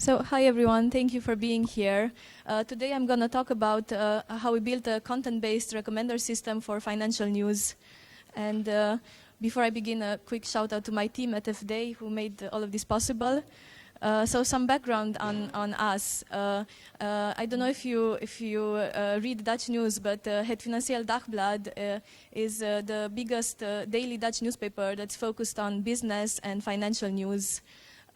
So, hi everyone, thank you for being here. Today I'm going to talk about how we built a content-based recommender system for financial news. And before I begin, a quick shout out to my team at FD who made all of this possible. So some background on us. I don't know if you read Dutch news, but Het Financieel Dagblad is the biggest daily Dutch newspaper that's focused on business and financial news.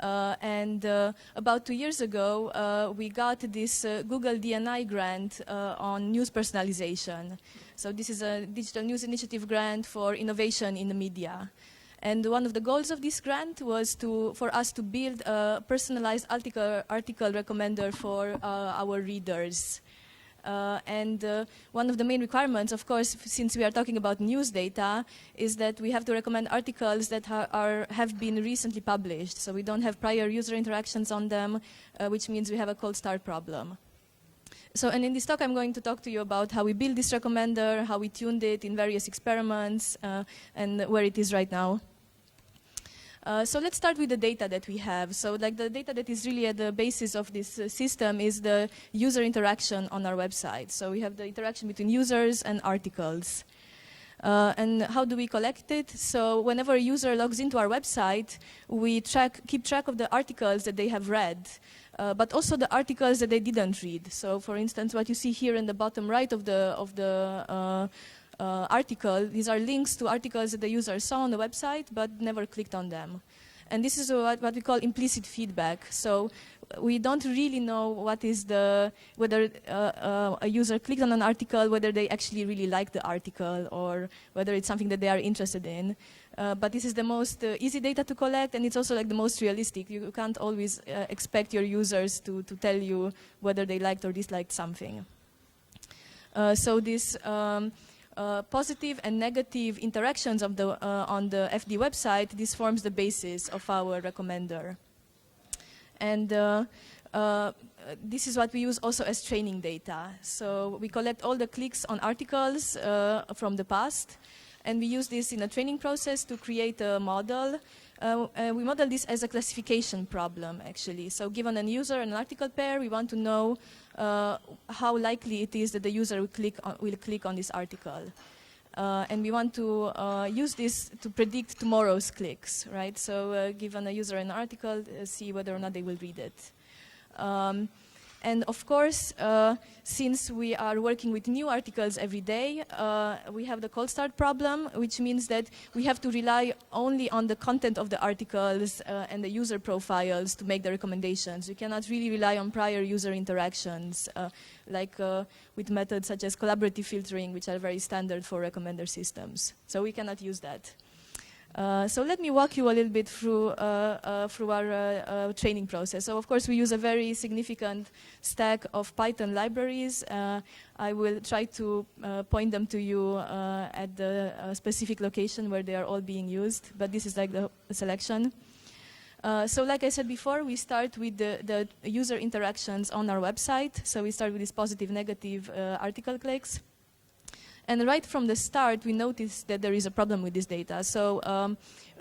About 2 years ago, we got this Google D&I grant on news personalization. So this is a digital news initiative grant for innovation in the media. And one of the goals of this grant was for us to build a personalized article recommender for our readers. One of the main requirements, of course, since we are talking about news data, is that we have to recommend articles that have been recently published. So we don't have prior user interactions on them, which means we have a cold start problem. So, and in this talk, I'm going to talk to you about how we built this recommender, how we tuned it in various experiments, and where it is right now. So let's start with the data that we have. So like the data that is really at the basis of this system is the user interaction on our website. So we have the interaction between users and articles. And how do we collect it? So whenever a user logs into our website, we keep track of the articles that they have read, but also the articles that they didn't read. So for instance, what you see here in the bottom right of the article, these are links to articles that the user saw on the website but never clicked on them. And this is what we call implicit feedback. So we don't really know whether a user clicked on an article, whether they actually really like the article, or whether it's something that they are interested in. But this is the most easy data to collect, and it's also like the most realistic. You can't always expect your users to tell you whether they liked or disliked something. So this positive and negative interactions of on the FD website, this forms the basis of our recommender. And this is what we use also as training data. So we collect all the clicks on articles from the past, and we use this in a training process to create a model. We model this as a classification problem, actually. So given a user and an article pair, we want to know how likely it is that the user will click on this article. And we want to use this to predict tomorrow's clicks, right? So given a user an article, see whether or not they will read it. And of course, since we are working with new articles every day, we have the cold start problem, which means that we have to rely only on the content of the articles and the user profiles to make the recommendations. We cannot really rely on prior user interactions, like with methods such as collaborative filtering, which are very standard for recommender systems. So we cannot use that. So let me walk you a little bit through our training process. So of course we use a very significant stack of Python libraries. I will try to point them to you at the specific location where they are all being used, but this is like the selection. So like I said before, we start with the user interactions on our website. So we start with these positive, negative article clicks. And right from the start, we noticed that there is a problem with this data. So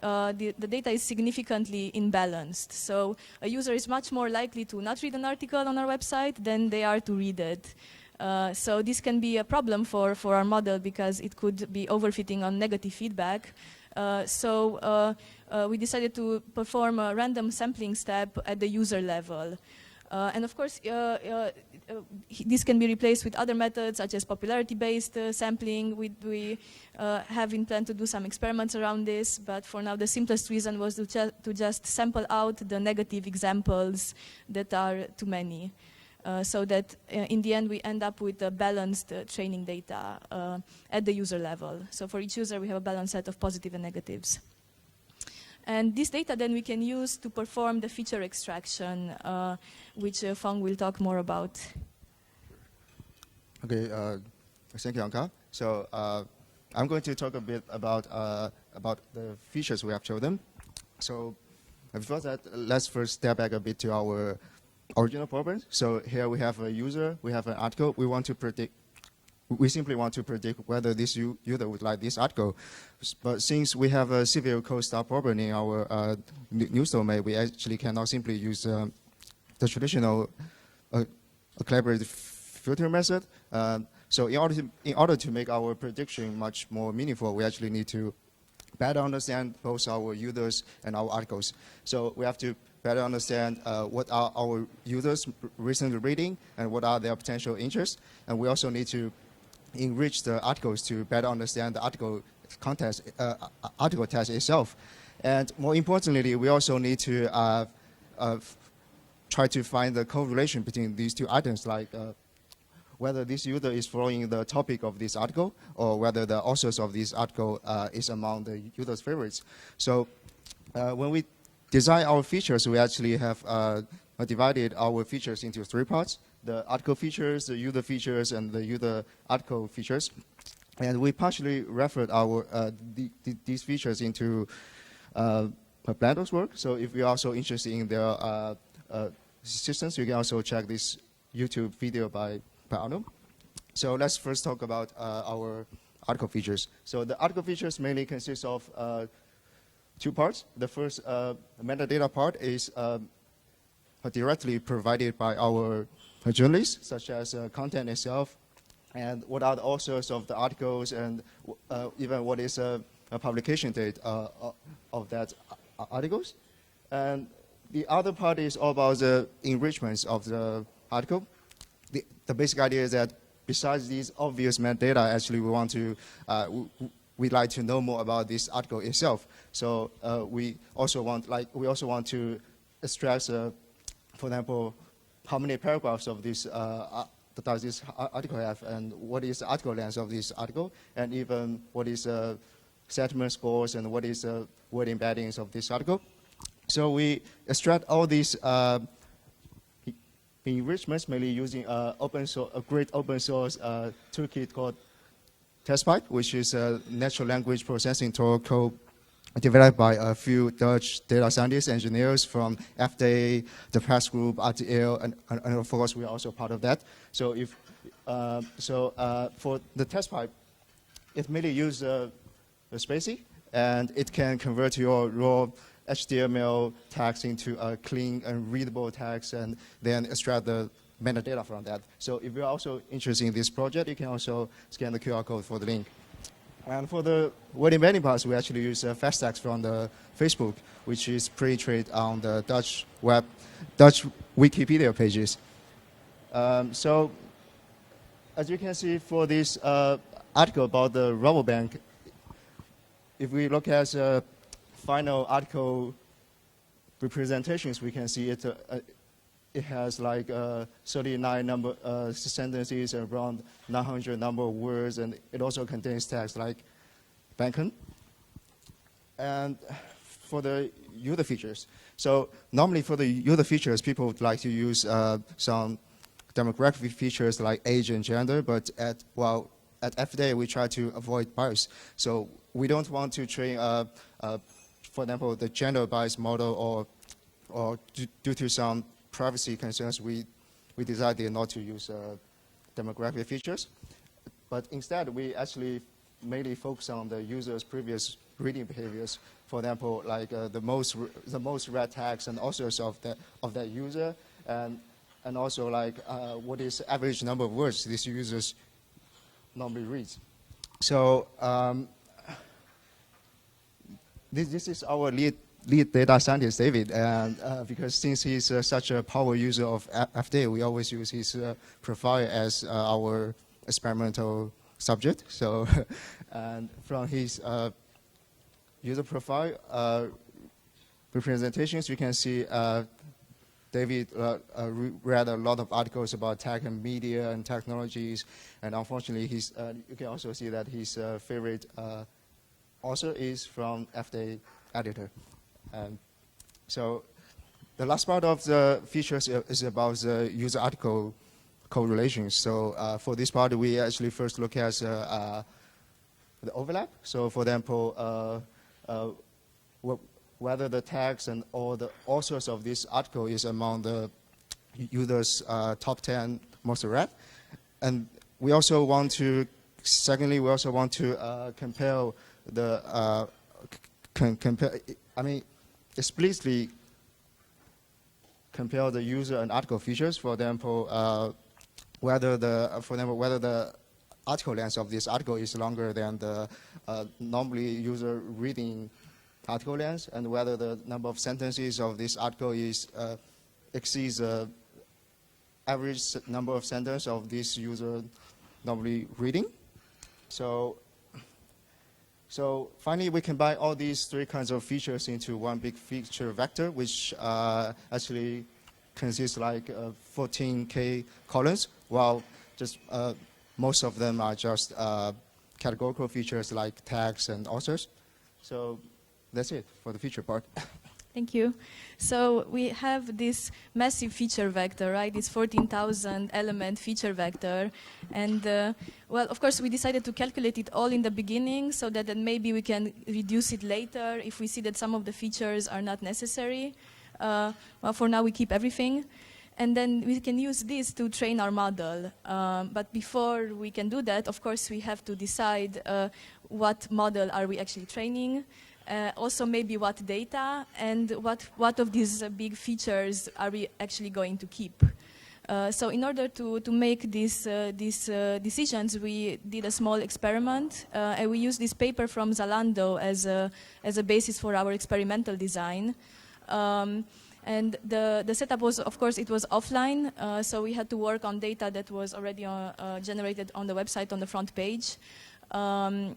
the data is significantly imbalanced. So a user is much more likely to not read an article on our website than they are to read it. So this can be a problem for our model because it could be overfitting on negative feedback. So we decided to perform a random sampling step at the user level. And of course, this can be replaced with other methods such as popularity-based sampling. We have in plan to do some experiments around this, but for now the simplest reason was to just sample out the negative examples that are too many, so that in the end we end up with a balanced training data at the user level. So for each user we have a balanced set of positive and negatives. And this data then we can use to perform the feature extraction, which Feng will talk more about. Okay, thank you, Anca. So I'm going to talk a bit about the features we have chosen. So before that, let's first step back a bit to our original problem. So here we have a user, we have an article. We simply want to predict whether this user would like this article. But since we have a severe cold start problem in our news domain, we actually cannot simply use the traditional collaborative filter method. So in order to make our prediction much more meaningful, we actually need to better understand both our users and our articles. So we have to better understand what are our users recently reading and what are their potential interests. And we also need to enrich the articles to better understand the article context, article text itself. And more importantly, we also need to try to find the correlation between these two items, like whether this user is following the topic of this article or whether the authors of this article is among the user's favorites. So when we design our features, we actually have divided our features into 3 parts: the article features, the user features, and the user article features. And we partially referred our these features into Blender's work. So if you're also interested in their systems, you can also check this YouTube video by Arno. So let's first talk about our article features. So the article features mainly consist of 2 parts. The first metadata part is directly provided by our journalists, such as content itself, and what are the authors of the articles, and even what is a publication date of that articles. And the other part is all about the enrichments of the article. The basic idea is that besides these obvious metadata, actually we want to we'd like to know more about this article itself. So we also want to extract, for example, how many paragraphs of this does this article have, and what is the article length of this article, and even what is sentiment scores and what is word embeddings of this article. So we extract all these enrichments mainly using a great open source toolkit called TestPipe, which is a natural language processing tool code developed by a few Dutch data scientists, engineers from FDA, the press group, RTL, and of course we are also part of that. So for the TestPipe, it mainly uses the SPACY, and it can convert your raw HTML text into a clean and readable text, and then extract the metadata from that. So if you're also interested in this project, you can also scan the QR code for the link. And for the word embedding parts, we actually use fast text from the Facebook, which is pre-trained on the Dutch Wikipedia pages. So as you can see for this article about the Rabobank, if we look at final article representations, we can see it has like 39 number sentences and around 900 number of words, and it also contains text like Banken. And for the user features, so normally for the user features, people would like to use some demographic features like age and gender, but at FDA we try to avoid bias. So we don't want to train, for example, the gender bias model, or due to some privacy concerns, we decided not to use demographic features. But instead, we actually mainly focus on the user's previous reading behaviors. For example, like the most read text and authors of that user, and also like what is the average number of words this users normally reads. So this is our lead data scientist, David, and because since he's such a power user of FDA, we always use his profile as our experimental subject. So, and from his user profile representations, you can see David read a lot of articles about tech and media and technologies, and unfortunately, you can also see that his favorite author is from FDA editor. So the last part of the features is about the user article correlations. So for this part, we actually first look at the overlap. So for example, whether the text and all the authors of this article is among the users' top 10 most read. And we also want to, secondly, we also want to compare the, explicitly compare the user and article features. For example, whether the article length of this article is longer than the normally user reading article length, and whether the number of sentences of this article is exceeds the average number of sentences of this user normally reading. So finally, we combine all these three kinds of features into one big feature vector, which actually consists like 14K columns, while just most of them are just categorical features like tags and authors. So that's it for the feature part. Thank you. So we have this massive feature vector, right? This 14,000 element feature vector. And well, of course, we decided to calculate it all in the beginning so that then maybe we can reduce it later if we see that some of the features are not necessary. Well, for now, we keep everything. And then we can use this to train our model. But before we can do that, of course, we have to decide what model are we actually training. Also maybe what data and what of these big features are we actually going to keep. So in order to make these decisions, we did a small experiment. And we used this paper from Zalando as a basis for our experimental design. And the setup was, of course, it was offline. So we had to work on data that was already generated on the website on the front page.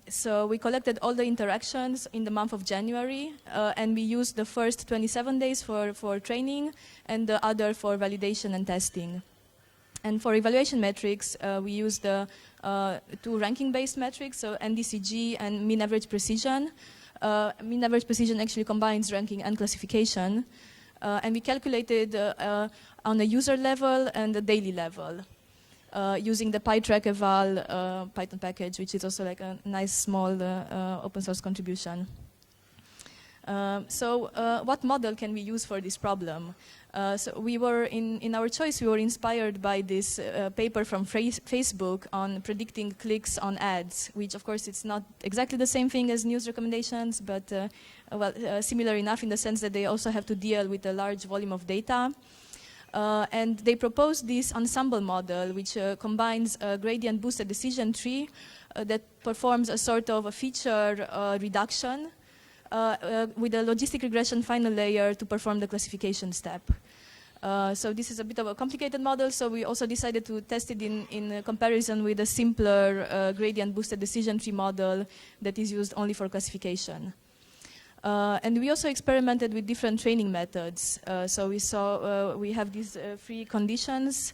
So we collected all the interactions in the month of January, and we used the first 27 days for training and the other for validation and testing. And for evaluation metrics, we used the two ranking-based metrics, so NDCG and mean average precision. Mean average precision actually combines ranking and classification. And we calculated on a user level and a daily level. Using the PyTrack eval Python package, which is also like a nice small open source contribution. So what model can we use for this problem? So we were, in our choice, we were inspired by this paper from Facebook on predicting clicks on ads, which of course it's not exactly the same thing as news recommendations, but well, similar enough in the sense that they also have to deal with a large volume of data. And they proposed this ensemble model, which combines a gradient boosted decision tree that performs a sort of a feature reduction with a logistic regression final layer to perform the classification step. So this is a bit of a complicated model, so we also decided to test it in comparison with a simpler gradient boosted decision tree model that is used only for classification. And we also experimented with different training methods. So we saw we have these three conditions: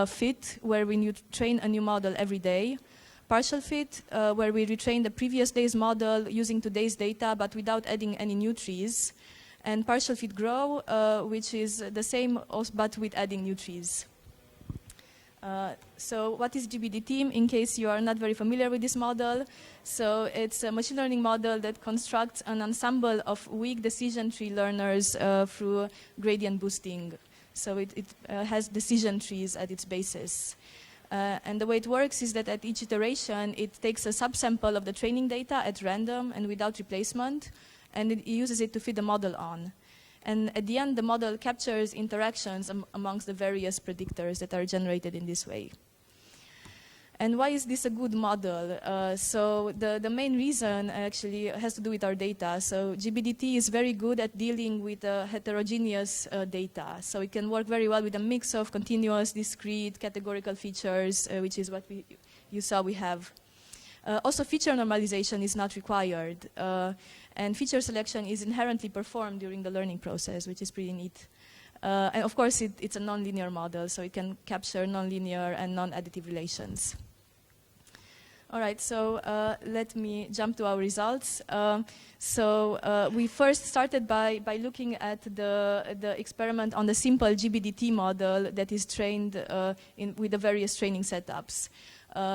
fit, where we train a new model every day; partial fit, where we retrain the previous day's model using today's data but without adding any new trees; and partial fit grow, which is the same but with adding new trees. So what is GBDT, in case you are not very familiar with this model? So it's a machine learning model that constructs an ensemble of weak decision tree learners through gradient boosting. So it has decision trees at its basis. And the way it works is that at each iteration, it takes a subsample of the training data at random and without replacement, and it uses it to fit the model on. And at the end, the model captures interactions amongst the various predictors that are generated in this way. And why is this a good model? So the main reason actually has to do with our data. So GBDT is very good at dealing with heterogeneous data. So it can work very well with a mix of continuous, discrete, categorical features, which is what you saw we have. Also, feature normalization is not required. And feature selection is inherently performed during the learning process, which is pretty neat. And of course, it's a nonlinear model, so it can capture nonlinear and non-additive relations. All right, so let me jump to our results. We first started by looking at the experiment on the simple GBDT model that is trained with the various training setups.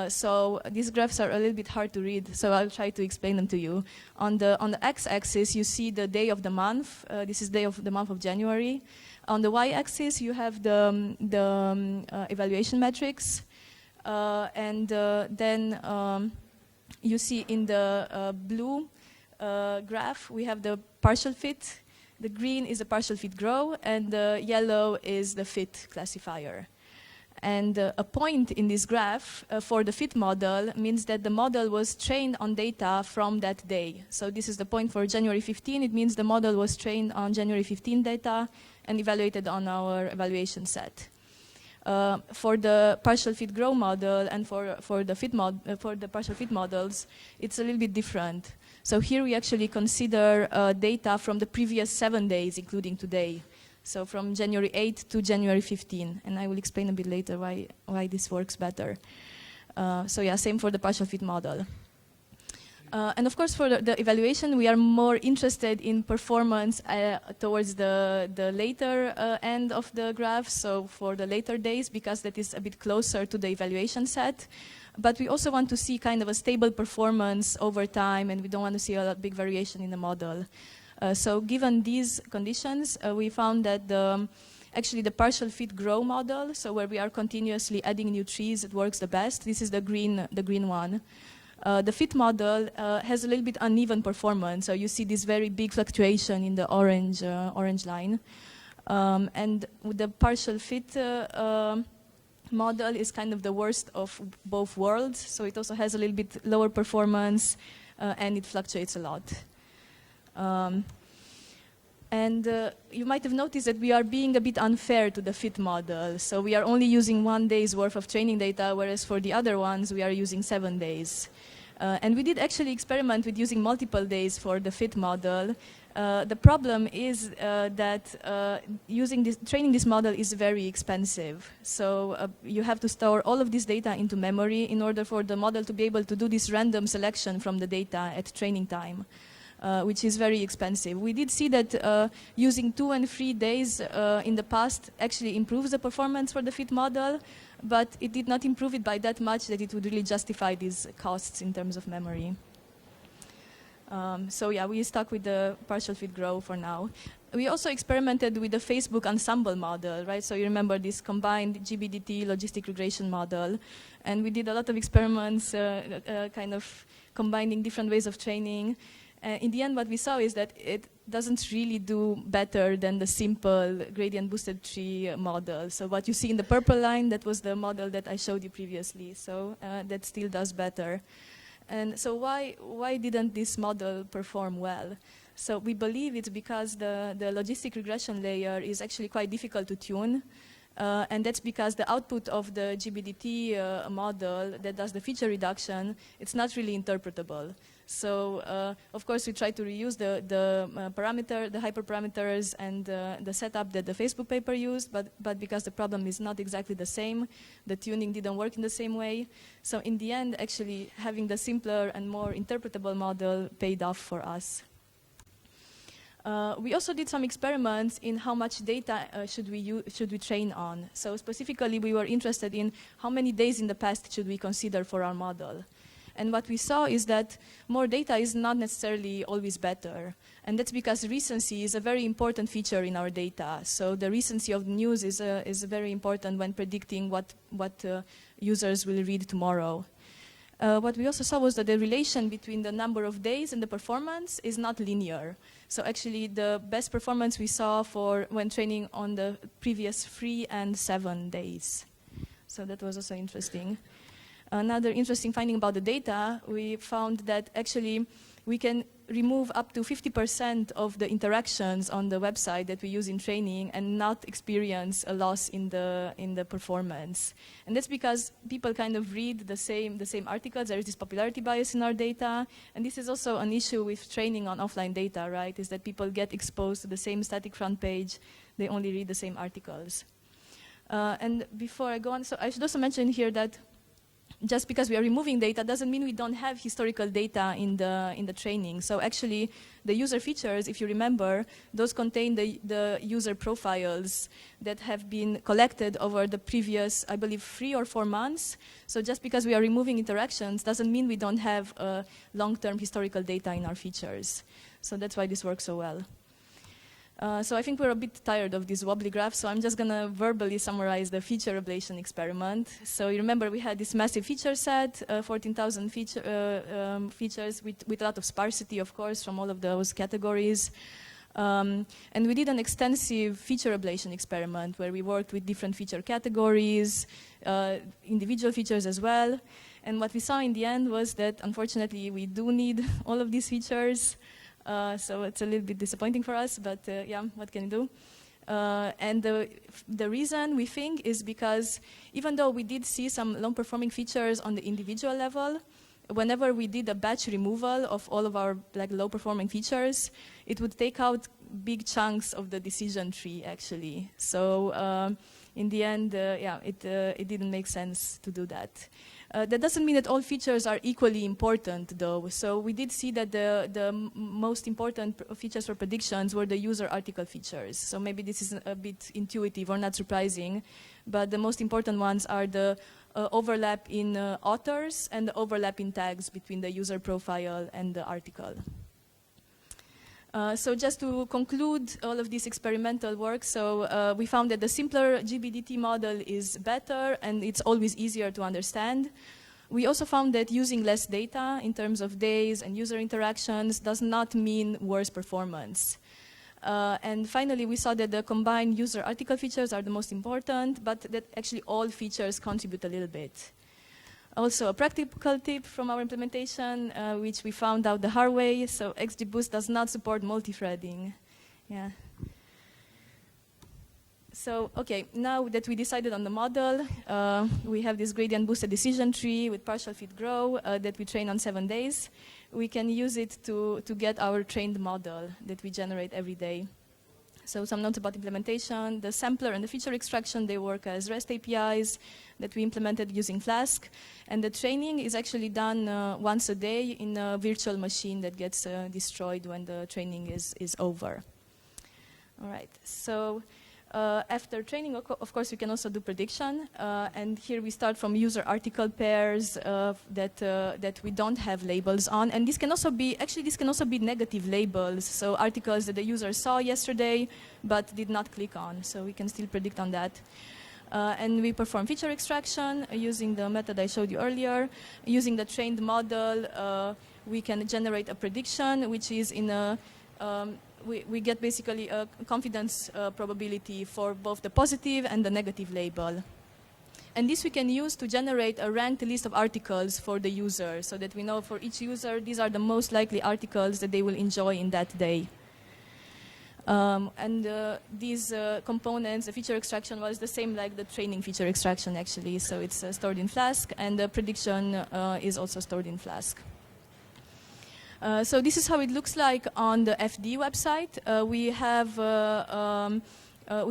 So these graphs are a little bit hard to read, so I'll try to explain them to you. On the x-axis, you see the day of the month. This is day of the month of January. On the y-axis, you have the evaluation metrics. And then you see in the blue graph, we have the partial fit. The green is the partial fit grow, and the yellow is the fit classifier. And a point in this graph for the fit model means that the model was trained on data from that day. So this is the point for January 15. It means the model was trained on January 15 data and evaluated on our evaluation set. For the partial fit grow model and for the partial fit models, it's a little bit different. So here we actually consider data from the previous 7 days, including today. So from January 8 to January 15, and I will explain a bit later why this works better. So yeah, same for the partial fit model. And of course, for the evaluation, we are more interested in performance towards the later end of the graph, so for the later days, because that is a bit closer to the evaluation set. But we also want to see kind of a stable performance over time, and we don't want to see a big variation in the model. So given these conditions, we found that actually the partial fit grow model, so where we are continuously adding new trees, it works the best. This is the green one. The fit model has a little bit uneven performance, so you see this very big fluctuation in the orange line. And with the partial fit model is kind of the worst of both worlds, so it also has a little bit lower performance and it fluctuates a lot. You might have noticed that we are being a bit unfair to the fit model. So we are only using 1 day's worth of training data, whereas for the other ones, we are using 7 days. And we did actually experiment with using multiple days for the fit model. The problem is that training this model is very expensive. So you have to store all of this data into memory in order for the model to be able to do this random selection from the data at training time. Which is very expensive. We did see that using 2 and 3 days in the past actually improves the performance for the fit model, but it did not improve it by that much that it would really justify these costs in terms of memory. So yeah, we stuck with the partial fit grow for now. We also experimented with the Facebook ensemble model, right? So you remember this combined GBDT logistic regression model, and we did a lot of experiments kind of combining different ways of training. In the end, what we saw is that it doesn't really do better than the simple gradient boosted tree model. So what you see in the purple line, that was the model that I showed you previously. So that still does better. And so why didn't this model perform well? So we believe it's because the logistic regression layer is actually quite difficult to tune. And that's because the output of the GBDT model that does the feature reduction, it's not really interpretable. So, of course, we try to reuse the hyperparameters and the setup that the Facebook paper used, but because the problem is not exactly the same, the tuning didn't work in the same way. So in the end, actually, having the simpler and more interpretable model paid off for us. We also did some experiments in how much data should we train on. So specifically, we were interested in how many days in the past should we consider for our model. And what we saw is that more data is not necessarily always better. And that's because recency is a very important feature in our data. So the recency of the news is very important when predicting what users will read tomorrow. What we also saw was that the relation between the number of days and the performance is not linear. So actually the best performance we saw when training on the previous 3 and 7 days. So that was also interesting. Another interesting finding about the data, we found that actually we can remove up to 50% of the interactions on the website that we use in training and not experience a loss in the performance. And that's because people kind of read the same articles. There is this popularity bias in our data, and this is also an issue with training on offline data, right? Is that people get exposed to the same static front page, they only read the same articles. And before I go on, so I should also mention here that just because we are removing data doesn't mean we don't have historical data in the training. So actually, the user features, if you remember, those contain the user profiles that have been collected over the previous, I believe, 3 or 4 months. So just because we are removing interactions doesn't mean we don't have long-term historical data in our features. So that's why this works so well. So I think we're a bit tired of this wobbly graph, so I'm just going to verbally summarize the feature ablation experiment. So you remember we had this massive feature set, 14,000 features with a lot of sparsity, of course, from all of those categories. And we did an extensive feature ablation experiment where we worked with different feature categories, individual features as well. And what we saw in the end was that, unfortunately, we do need all of these features. So it's a little bit disappointing for us, but yeah, what can you do? And the reason we think is because even though we did see some long-performing features on the individual level, whenever we did a batch removal of all of our low-performing features, it would take out big chunks of the decision tree, actually. So in the end, yeah, it didn't make sense to do that. That doesn't mean that all features are equally important, though. So we did see that the most important features for predictions were the user article features. So maybe this is a bit intuitive or not surprising, but the most important ones are the overlap in authors and the overlap in tags between the user profile and the article. So just to conclude all of this experimental work, so we found that the simpler GBDT model is better and it's always easier to understand. We also found that using less data in terms of days and user interactions does not mean worse performance. And finally, we saw that the combined user article features are the most important, but that actually all features contribute a little bit. Also, a practical tip from our implementation, which we found out the hard way. So XGBoost does not support multi-threading. Yeah. So, okay, now that we decided on the model, we have this gradient boosted decision tree with partial fit grow that we train on 7 days. We can use it to get our trained model that we generate every day. So some notes about implementation. The sampler and the feature extraction, they work as REST APIs that we implemented using Flask. And the training is actually done once a day in a virtual machine that gets destroyed when the training is over. All right, so after training, of course, we can also do prediction. And here we start from user article pairs that we don't have labels on. And this can also be, actually, this can also be negative labels. So articles that the user saw yesterday, but did not click on. So we can still predict on that. And we perform feature extraction using the method I showed you earlier. Using the trained model, we can generate a prediction, which is in a we get basically a confidence probability for both the positive and the negative label. And this we can use to generate a ranked list of articles for the user so that we know for each user these are the most likely articles that they will enjoy in that day. These components, the feature extraction was the same like the training feature extraction actually. So it's stored in Flask and the prediction is also stored in Flask. So this is how it looks like on the FD website. We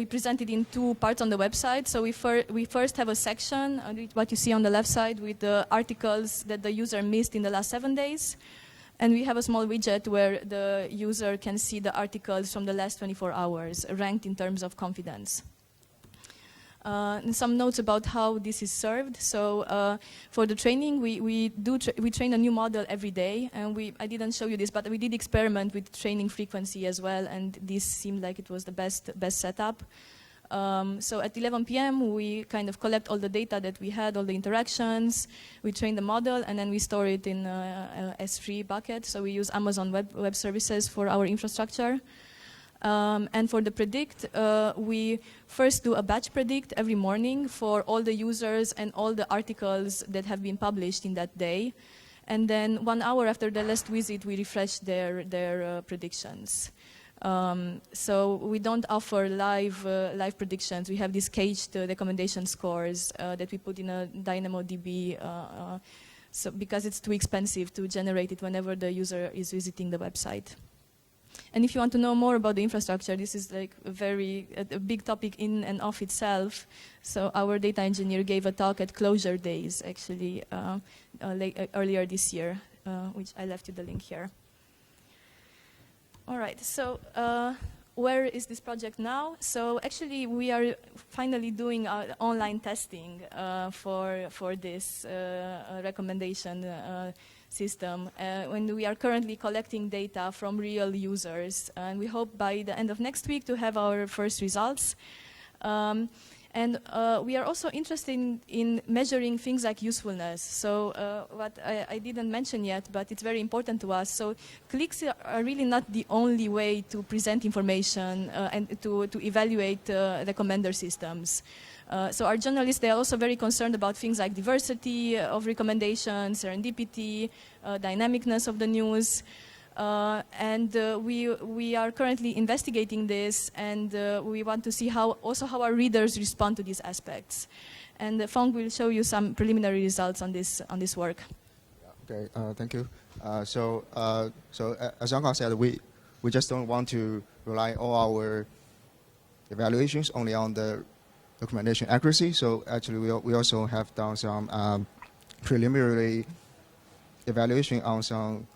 present it in 2 parts on the website. So we first have a section, what you see on the left side, with the articles that the user missed in the last 7 days. And we have a small widget where the user can see the articles from the last 24 hours, ranked in terms of confidence. And some notes about how this is served. So for the training, we train a new model every day, and I didn't show you this, but we did experiment with training frequency as well, and this seemed like it was the best setup. So at 11 p.m. we kind of collect all the data that we had, all the interactions. We train the model, and then we store it in a S3 bucket. So we use Amazon Web Services for our infrastructure. And for the predict, we first do a batch predict every morning for all the users and all the articles that have been published in that day. And then 1 hour after the last visit, we refresh their predictions. So we don't offer live predictions. We have these caged recommendation scores that we put in a DynamoDB so because it's too expensive to generate it whenever the user is visiting the website. And if you want to know more about the infrastructure, this is like a big topic in and of itself. So our data engineer gave a talk at Closure Days, actually, earlier this year, which I left you the link here. All right, so where is this project now? So actually, we are finally doing online testing for this recommendation system, when we are currently collecting data from real users, and we hope by the end of next week to have our first results. And And we are also interested in measuring things like usefulness. So what I didn't mention yet, but it's very important to us. So clicks are really not the only way to present information and to evaluate recommender systems. So our journalists, they are also very concerned about things like diversity of recommendations, serendipity, dynamicness of the news. We are currently investigating this, and we want to see how our readers respond to these aspects. And Feng will show you some preliminary results on this work. Okay, thank you. So as Anca said, we just don't want to rely all our evaluations only on the recommendation accuracy. So actually, we also have done some preliminary evaluation on some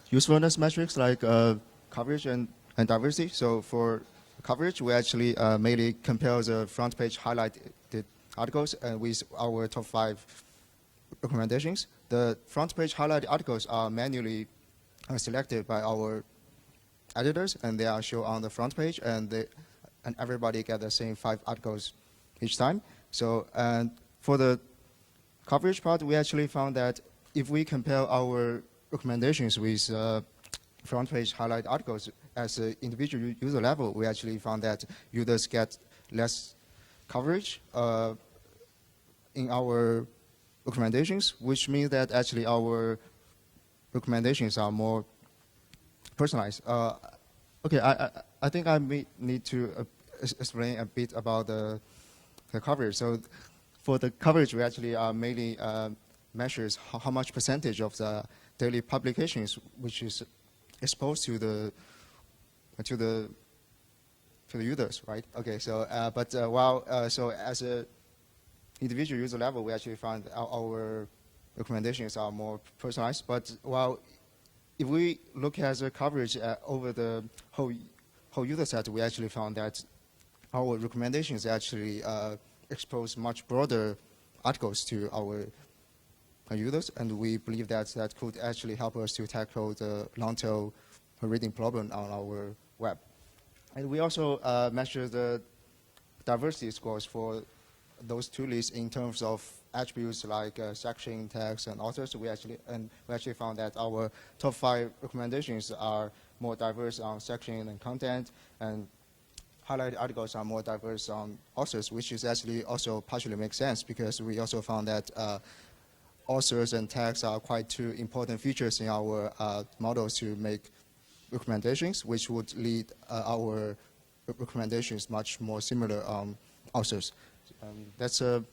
usefulness metrics like coverage and diversity. So for coverage, we actually mainly compare the front page highlighted articles with our top 5 recommendations. The front page highlighted articles are manually selected by our editors, and they are shown on the front page, and everybody get the same 5 articles each time. So and for the coverage part, we actually found that if we compare our recommendations with front page highlight articles as an individual user level, we actually found that users get less coverage in our recommendations, which means that actually our recommendations are more personalized. Okay, I think I may need to explain a bit about the coverage. So for the coverage, we actually mainly measures how much percentage of the daily publications which is exposed to the users, right? Okay, so so as a individual user level, we actually found our recommendations are more personalized. But while if we look at the coverage over the whole user set, we actually found that our recommendations actually expose much broader articles to our users, and we believe that could actually help us to tackle the long-tail reading problem on our web. And we also measure the diversity scores for those 2 lists in terms of attributes like section, text, and authors. We actually found that our top 5 recommendations are more diverse on section and content, and highlighted articles are more diverse on authors, which is actually also partially makes sense because we also found that authors and tags are quite 2 important features in our models to make recommendations, which would lead our recommendations much more similar on authors. That's a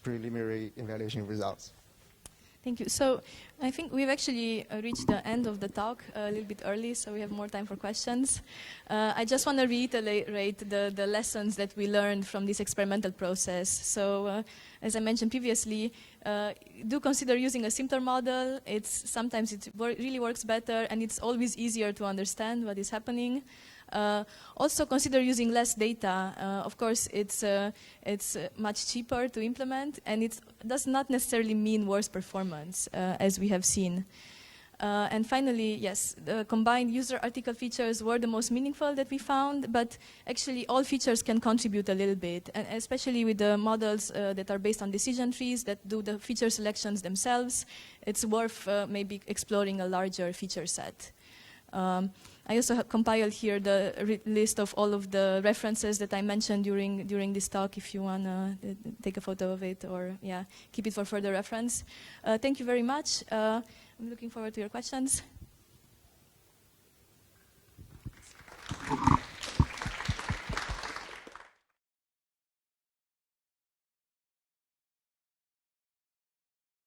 preliminary evaluation results. Thank you. So I think we've actually reached the end of the talk a little bit early, so we have more time for questions. I just want to reiterate the lessons that we learned from this experimental process. So as I mentioned previously, do consider using a simpler model. Sometimes it really works better, and it's always easier to understand what is happening. Also consider using less data. Of course, it's much cheaper to implement, and it does not necessarily mean worse performance, as we have seen. And finally, yes, the combined user article features were the most meaningful that we found, but actually all features can contribute a little bit, and especially with the models that are based on decision trees that do the feature selections themselves, it's worth maybe exploring a larger feature set. I also have compiled here the list of all of the references that I mentioned during this talk, if you want to take a photo of it or keep it for further reference. Thank you very much. I'm looking forward to your questions.